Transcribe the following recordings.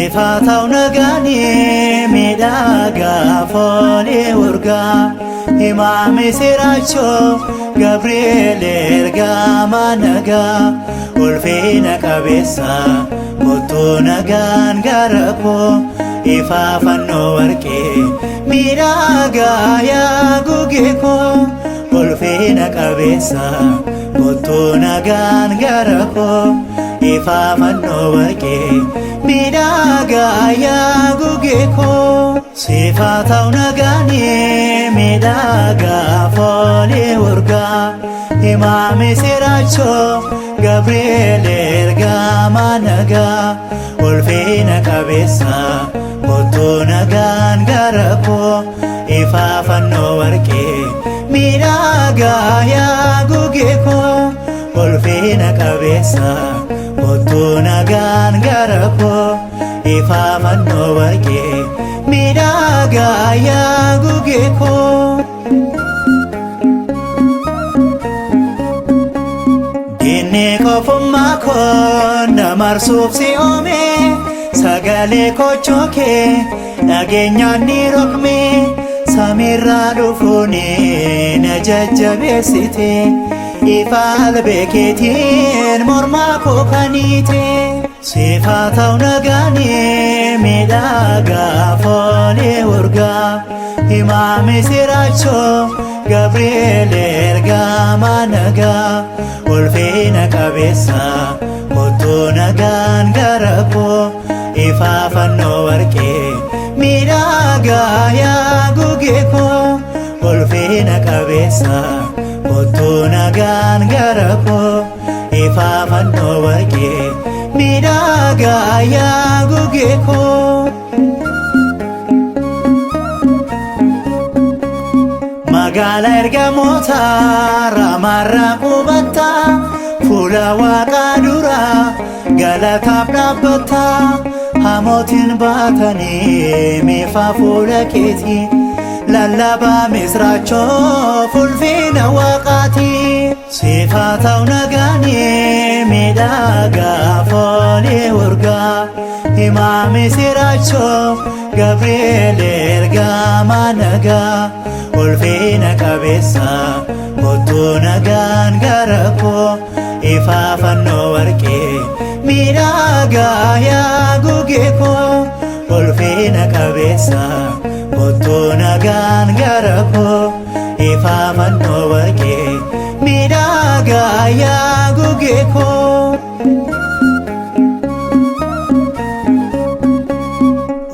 Sifatau nagani midaga foli urga Imami siracho Gabriel ergama naga Ulfina kabisa Mutu nagan garapo Ifa fanno warke midaga ya gugeko Ulfina kabisa Mutu nagan garapo Ifa fanno warke midaga ya gugeko Sifatau nagani midaga foli urga Imami siracho Gabriel ergama naga Ulfina kabisa Mutu nagan garapo Ifa fanno warke midaga ya gugeko Ulfina kabisa Mutu nagan garapo Ifa fanno warke midaga ya gugeko Inni kofumma konna marsuf si ome Sagale kochoke Nageenyaan ni rokme Samirra dhufuni na jajjabeessite Ifa albeekeetiin morma koo kanite Sifatau nagani midaga foli urga Imami siracho Gabriel ergama naga Ulfina kabisa Mutu nagan garapo Ifa fanno warke midaga ya gugeko Ulfina kabisa Mutu nagan garapo Ifa fanno warke midaga ya gugeko Magala ergamota ramarra qubata Fula waaqa dura galataaf dhaabbata Hamootiin baatanii miifa fuula keeti Lallabaa misraachoo fulfina waaqaati Sifatau nagani midaga foli urga Imami siracho Gabriel ergama naga Ulfina kabisa Mutu nagan garapo Ifa fanno warke midaga ya gugeko Ulfina kabisa Mutu nagan garapo Ifa fanno warke midaga ya gugeko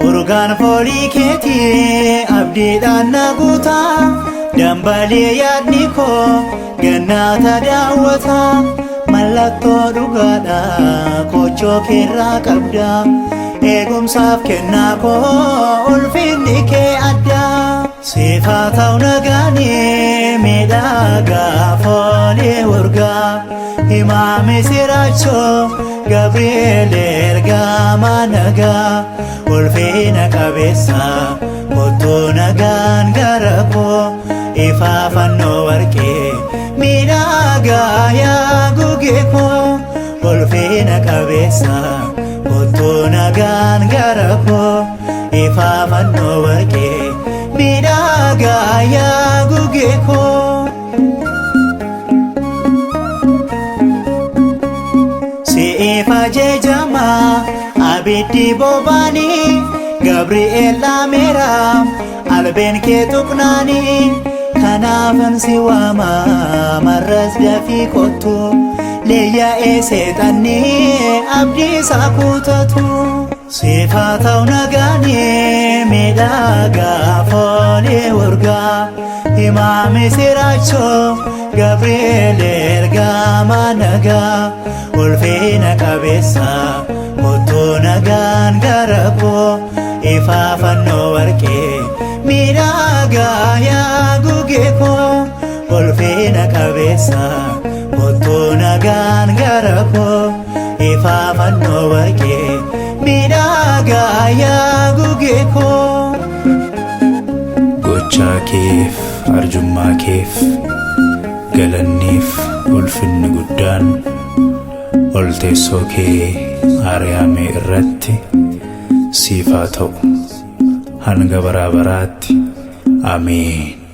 Urgaan folii keetii abdiidhaan na guuta Dambalee yaadni koo gannaata daawwata Mallattoo dhugaadha kochoo keerraa qabda Eegumsaaf kennaa koo ulfinni kee adda Sifatau nagani midaga foli urga Imami siracho Gabriel ergama naga Ulfina kabisa Mutu nagan garapo Ifa fanno warke midaga ya gugeko Ulfina kabisa Mutu nagan garapo Ifa fanno warke midaga ya gugeko Si'ifa jejama abiddi bobani Gabriel lameera albeen kee tuqnaani Kanaafan si waama marras dafii kottu Leeyya'ee seexanni abdiisaa kutatu Sifatau nagani midaga foli urga Imami siracho Gabriel ergama naga Ulfina kabisa Mutu nagan garapo Ifa fanno warke midaga ya gugeko Ulfina kabisa Mutu nagan garapo Ifa fanno warke midaga ya gugeko Gocha keef arjummaa keef galanniif ulfinni guddaan ol teessoo kee Maariyaamii irratti siif haa ta'u hanga baraa baraatti. Ameen.